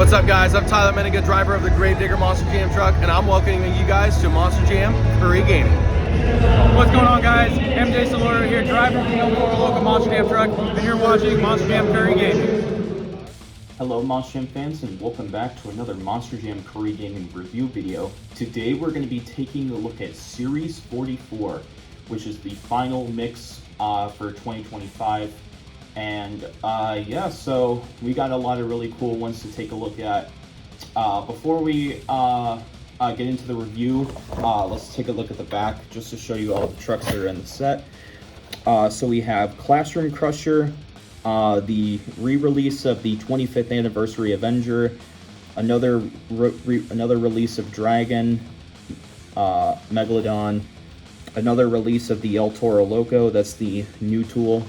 What's up, guys? I'm Tyler Meniga, driver of the Gravedigger Monster Jam truck, and I'm welcoming you guys to Monster Jam Curry Gaming. What's going on, guys? MJ Salora here, driver of the L4 local Monster Jam truck, and you're watching Monster Jam Curry Gaming. Hello Monster Jam fans, and welcome back to another Monster Jam Curry Gaming review video. Today we're going to be taking a look at Series 44, which is the final mix for 2025. And yeah, so we got a lot of really cool ones to take a look at. Before we get into the review, let's take a look at the back just to show you all the trucks that are in the set. So we have Classroom Crusher, the re-release of the 25th anniversary Avenger, another release of Dragon, Megalodon, another release of the El Toro Loco, that's the new tool,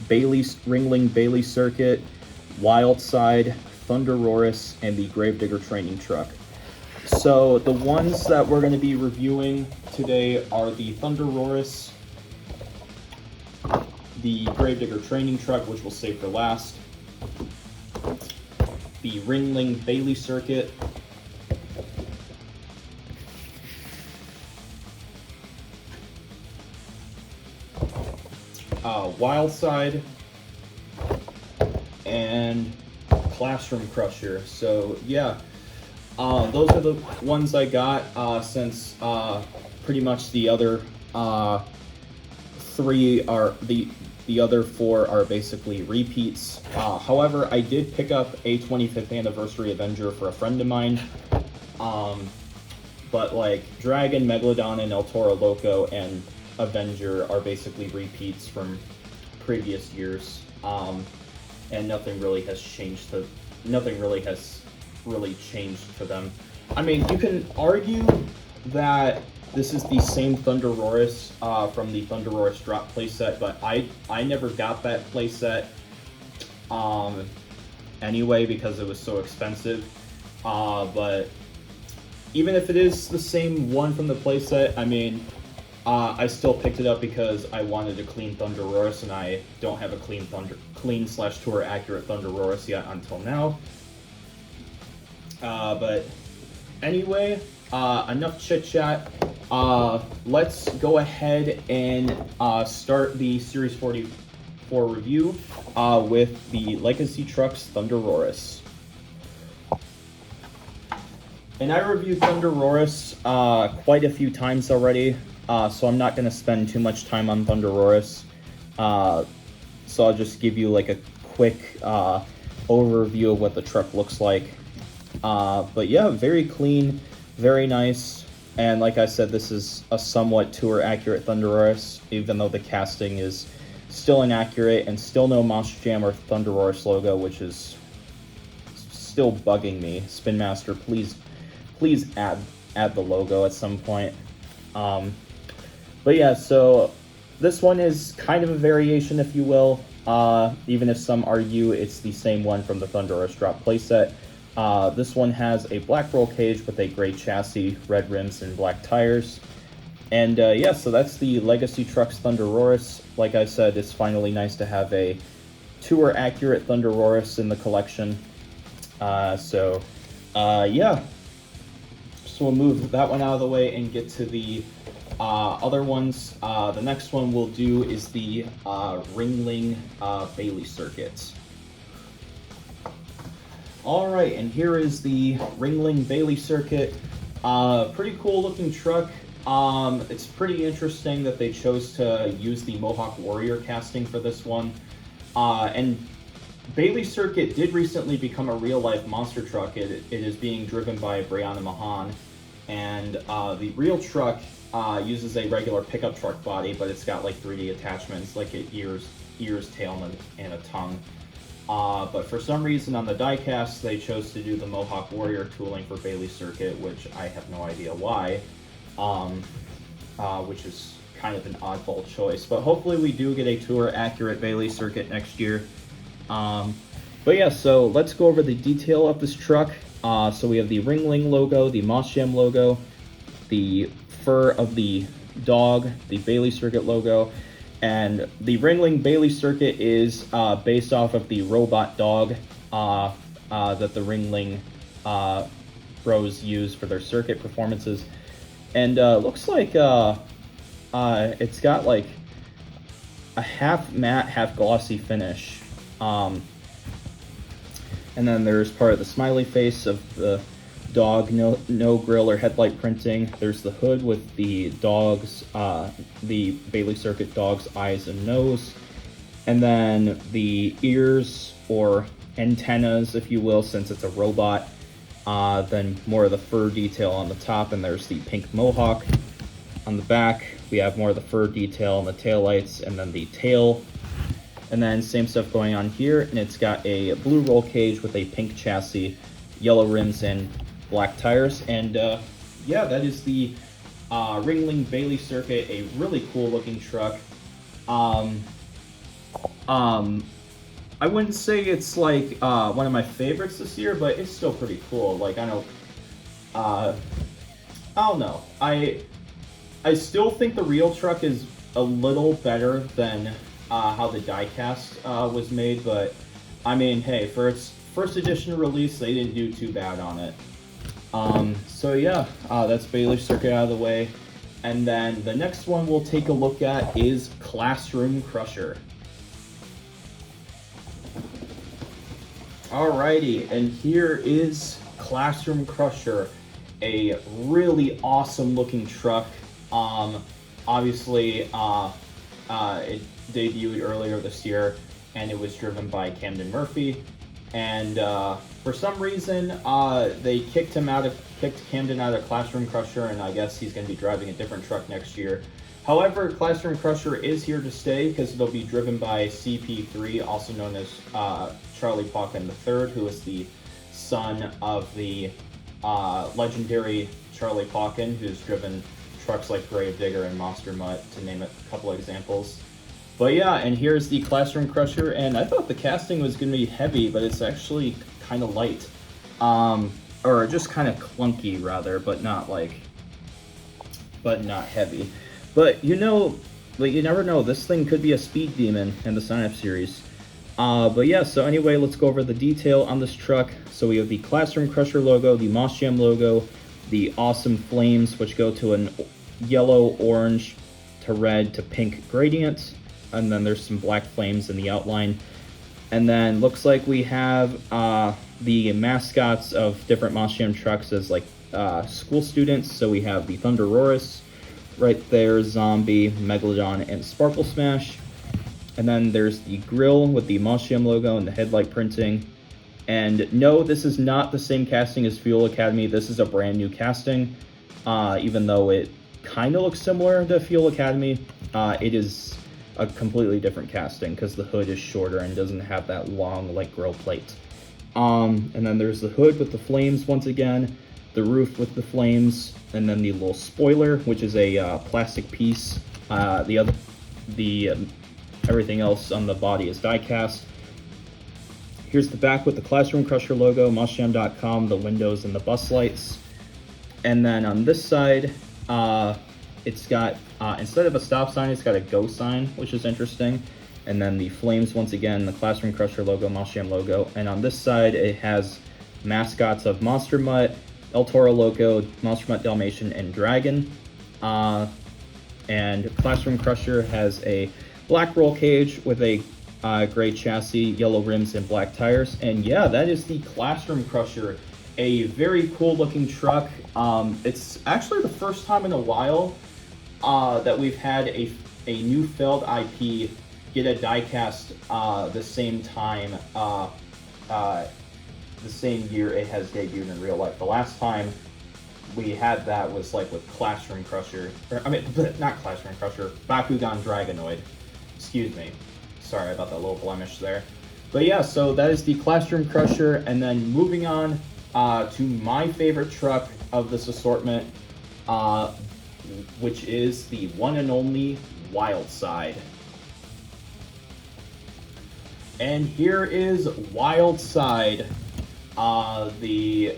Ringling Bailey Circuit, Wildside, Thunderus, and the Gravedigger training truck. So the ones that we're going to be reviewing today are the Thunderus, the Gravedigger training truck, which we'll save for last, the Ringling Bailey Circuit, Wildside, and Classroom Crusher. So yeah, those are the ones I got since pretty much the other three are the other four are basically repeats. However, I did pick up a 25th anniversary Avenger for a friend of mine. But like Dragon, Megalodon, and El Toro Loco and Avenger are basically repeats from previous years, and nothing really has changed for them. I mean, you can argue that this is the same Thunderus from the Thunderus drop playset, but I never got that playset anyway because it was so expensive. But even if it is the same one from the playset, I mean, I still picked it up because I wanted a clean Thunderus, and I don't have a clean/tour accurate Thunderus yet until now. But anyway, enough chit chat. Let's go ahead and start the Series 44 review with the Legacy Trucks Thunderus. And I reviewed Thunderus quite a few times already, so I'm not going to spend too much time on Thunderus. So I'll just give you like a quick overview of what the truck looks like. But yeah, very clean, very nice. And like I said, this is a somewhat tour accurate Thunderus, even though the casting is still inaccurate and still no Monster Jam or Thunderus logo, which is still bugging me. Spin Master, please add the logo at some point. But yeah, so this one is kind of a variation, if you will, even if some argue it's the same one from the Thunderus drop playset. This one has a black roll cage with a gray chassis, red rims, and black tires. And yeah, so that's the Legacy Trucks Thunderus. Like I said, it's finally nice to have a tour accurate Thunderus in the collection. Yeah. So we'll move that one out of the way and get to the other ones. The next one we'll do is the Ringling Bailey Circuit. Alright, and here is the Ringling Bailey Circuit. Pretty cool looking truck. It's pretty interesting that they chose to use the Mohawk Warrior casting for this one. And Bailey Circuit did recently become a real-life monster truck. It is being driven by Brianna Mahan. And the real truck uses a regular pickup truck body, but it's got like 3D attachments, like ears, tail, and a tongue. But for some reason on the diecast, they chose to do the Mohawk Warrior tooling for Bailey Circuit, which I have no idea why, which is kind of an oddball choice. But hopefully we do get a tour-accurate Bailey Circuit next year. But yeah, so let's go over the detail of this truck. So we have the Ringling logo, the Monster Jam logo, the fur of the dog, the Bailey Circuit logo, and the Ringling Bailey Circuit is based off of the robot dog that the Ringling bros use for their circuit performances. And looks like it's got like a half matte, half glossy finish. And then there's part of the smiley face of the dog, no grill or headlight printing. There's the hood with the dog's, the Bailey Circuit dog's eyes and nose. And then the ears, or antennas, if you will, since it's a robot. Then more of the fur detail on the top, and there's the pink mohawk. On the back, we have more of the fur detail on the taillights, and then the tail. And then same stuff going on here, and it's got a blue roll cage with a pink chassis, yellow rims, and black tires. And yeah, that is the Ringling Bailey Circuit, a really cool looking truck. I wouldn't say it's like one of my favorites this year, but it's still pretty cool. Like, I don't know. I still think the real truck is a little better than how the diecast was made, but I mean, hey, for its first edition release, they didn't do too bad on it. So yeah, that's Bailey Circuit out of the way. And then the next one we'll take a look at is Classroom Crusher. Alrighty, and here is Classroom Crusher, a really awesome looking truck. Obviously, it debuted earlier this year, and it was driven by Camden Murphy. And for some reason, they kicked Camden out of Classroom Crusher, and I guess he's going to be driving a different truck next year. However, Classroom Crusher is here to stay because it'll be driven by CP3, also known as Charlie Pauken III, who is the son of the legendary Charlie Pauken, who's driven trucks like Gravedigger and Monster Mutt, to name a couple of examples. But yeah, and here's the Classroom Crusher, and I thought the casting was going to be heavy, but it's actually kind of light. Or just kind of clunky, rather, but not heavy. But you never know, this thing could be a speed demon in the sign-up series. But yeah, so anyway, let's go over the detail on this truck. So we have the Classroom Crusher logo, the Moss Jam logo, the awesome flames, which go to an yellow, orange, to red, to pink gradient. And then there's some black flames in the outline. And then looks like we have the mascots of different Moss Jam trucks as like school students. So we have the Thunderus right there, Zombie, Megalodon, and Sparkle Smash. And then there's the grill with the Moss Jam logo and the headlight printing. And no, this is not the same casting as Fuel Academy. This is a brand new casting. Even though it kind of looks similar to Fuel Academy, it is a completely different casting because the hood is shorter and doesn't have that long like grill plate. And then there's the hood with the flames once again, the roof with the flames, and then the little spoiler, which is a plastic piece. Everything else on the body is die cast. Here's the back with the Classroom Crusher logo, mossjam.com, the windows, and the bus lights. And then on this side, it's got, instead of a stop sign, it's got a go sign, which is interesting. And then the flames, once again, the Classroom Crusher logo, Moss Jam logo. And on this side, it has mascots of Monster Mutt, El Toro Loco, Monster Mutt Dalmatian, and Dragon. And Classroom Crusher has a black roll cage with a gray chassis, yellow rims, and black tires. And yeah, that is the Classroom Crusher, a very cool looking truck. It's actually the first time in a while that we've had a new Feld IP get a diecast the same time, the same year it has debuted in real life. The last time we had that was like with Classroom Crusher, not Classroom Crusher, Bakugan Dragonoid. Excuse me. Sorry about that little blemish there. But yeah, so that is the Classroom Crusher, and then moving on to my favorite truck of this assortment, which is the one and only Wildside. And here is Wildside, the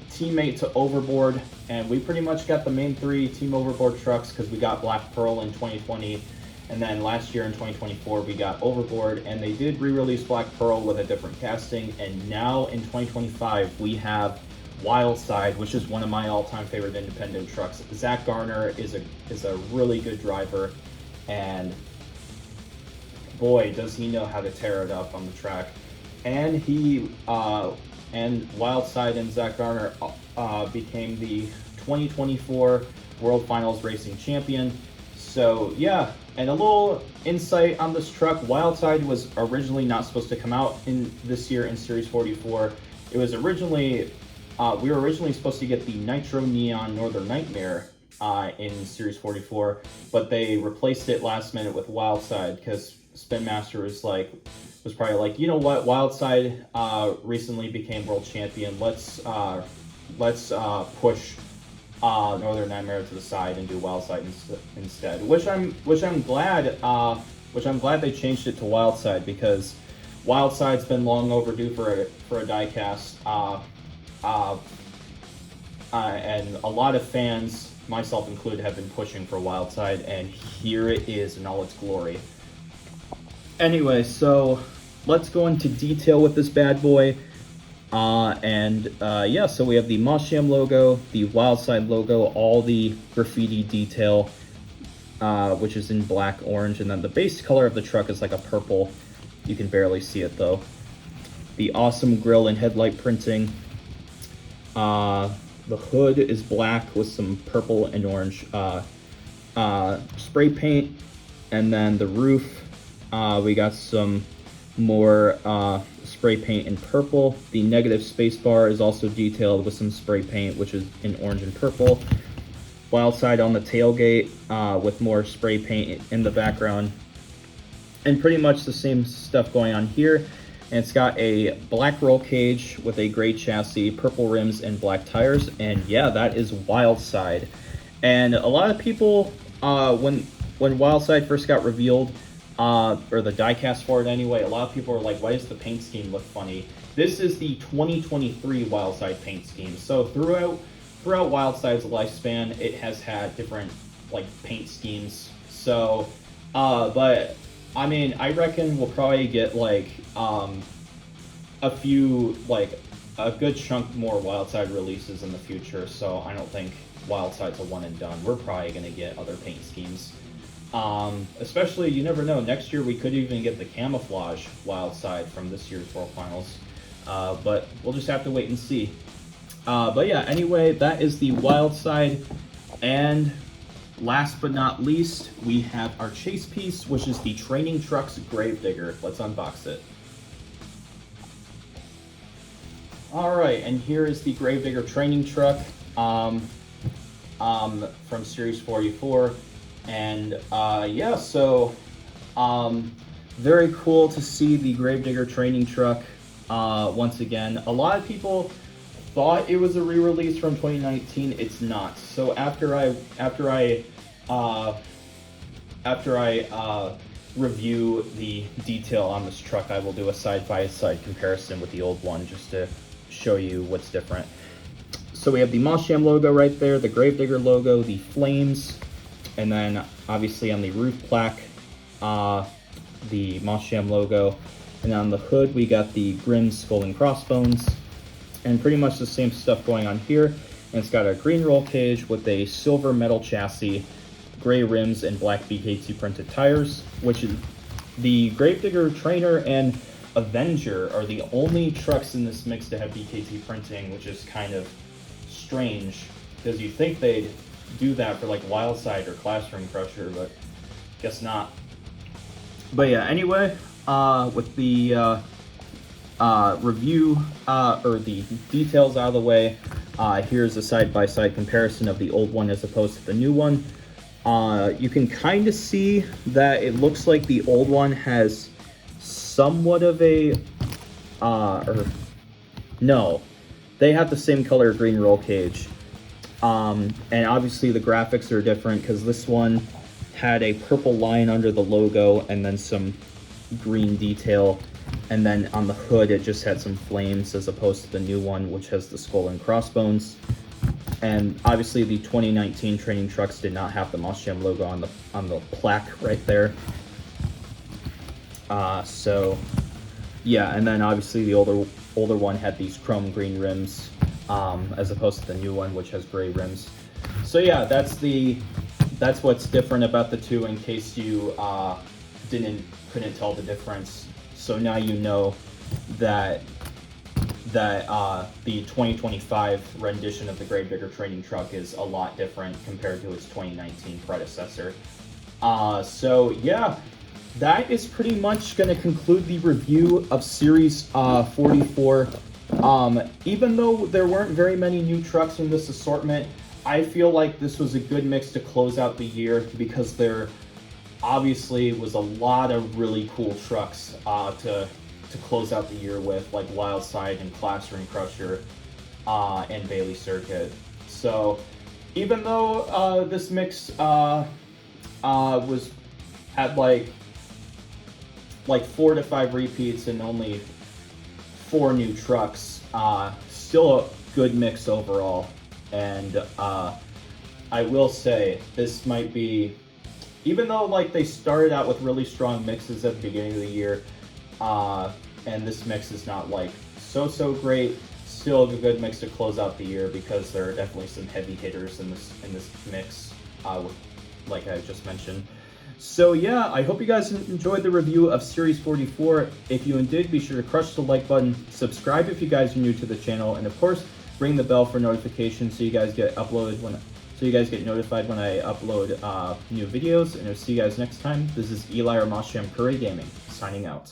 teammate to Overboard, and we pretty much got the main three Team Overboard trucks because we got Black Pearl in 2020, And then last year in 2024, we got Overboard, and they did re-release Black Pearl with a different casting. And now in 2025, we have Wildside, which is one of my all-time favorite independent trucks. Zach Garner is a really good driver, and boy, does he know how to tear it up on the track. And and Wildside and Zach Garner became the 2024 World Finals Racing Champion. So yeah, and a little insight on this truck. Wildside was originally not supposed to come out in this year in Series 44. It was originally, we were originally supposed to get the Nitro Neon Northern Nightmare in Series 44, but they replaced it last minute with Wildside because Spin Master was probably like, you know what, Wildside recently became world champion. Let's push Northern Nightmare to the side and do Wildside instead. Which I'm glad they changed it to Wildside, because Wildside's been long overdue for a diecast. And a lot of fans, myself included, have been pushing for Wildside, and here it is in all its glory. Anyway, so let's go into detail with this bad boy. Yeah, so we have the Mosham logo, the Wildside logo, all the graffiti detail, which is in black, orange, and then the base color of the truck is like a purple. You can barely see it though. The awesome grille and headlight printing. The hood is black with some purple and orange spray paint, and then the roof, we got some more spray paint in purple. The negative space bar is also detailed with some spray paint, which is in orange and purple. Wildside on the tailgate with more spray paint in the background, and pretty much the same stuff going on here. And it's got a black roll cage with a gray chassis, purple rims, and black tires. And yeah, that is Wildside. And a lot of people, when Wildside first got revealed, or the diecast for it anyway, a lot of people are like, why does the paint scheme look funny? This is the 2023 Wildside paint scheme. So throughout Wildside's lifespan, it has had different like paint schemes. So, but I mean, I reckon we'll probably get like a few, like a good chunk more Wildside releases in the future. So I don't think Wildside's a one and done. We're probably gonna get other paint schemes. Especially, you never know, next year we could even get the camouflage Wildside from this year's World Finals, but we'll just have to wait and see. But yeah, anyway, that is the Wildside. And last but not least, we have our chase piece, which is the Training Trucks Gravedigger. Let's unbox it. Alright, and here is the Gravedigger training truck from Series 44. And yeah, so very cool to see the Gravedigger training truck once again. A lot of people thought it was a re-release from 2019. It's not. So after I review the detail on this truck, I will do a side-by-side comparison with the old one just to show you what's different. So we have the Mosham logo right there, the Gravedigger logo, the flames, and then obviously on the roof plaque, the Mosham logo. And on the hood, we got the Grim Skull and Crossbones, and pretty much the same stuff going on here. And it's got a green roll cage with a silver metal chassis, gray rims, and black BKT printed tires, which is the Gravedigger Trainer and Avenger are the only trucks in this mix to have BKT printing, which is kind of strange because you think they'd do that for like Wildside or Classroom Crusher, but guess not. But yeah, anyway, with the review or the details out of the way, here's a side-by-side comparison of the old one as opposed to the new one. You can kind of see that it looks like the old one has somewhat of a or no, they have the same color green roll cage, and obviously the graphics are different because this one had a purple line under the logo and then some green detail, and then on the hood it just had some flames as opposed to the new one, which has the skull and crossbones. And obviously the 2019 training trucks did not have the Monster Jam logo on the plaque right there. So yeah, and then obviously the older one had these chrome green rims, as opposed to the new one, which has gray rims. So yeah, that's what's different about the two, in case you couldn't tell the difference. So now you know that the 2025 rendition of the Gravedigger training truck is a lot different compared to its 2019 predecessor. So yeah, that is pretty much going to conclude the review of Series 44. Even though there weren't very many new trucks in this assortment, I feel like this was a good mix to close out the year, because there obviously was a lot of really cool trucks to close out the year with, like Wildside and Classroom Crusher and Bailey Circuit. So even though this mix had like 4 to 5 repeats and only 4 new trucks, still a good mix overall. And I will say, this might be, even though like they started out with really strong mixes at the beginning of the year, and this mix is not like so great, still a good mix to close out the year, because there are definitely some heavy hitters in this mix, like I just mentioned. So yeah, I hope you guys enjoyed the review of Series 44. If you did, be sure to crush the like button, subscribe if you guys are new to the channel, and of course, ring the bell for notifications so you guys get notified when I upload new videos. And I'll see you guys next time. This is Eli or Monster Jam Curry Gaming, signing out.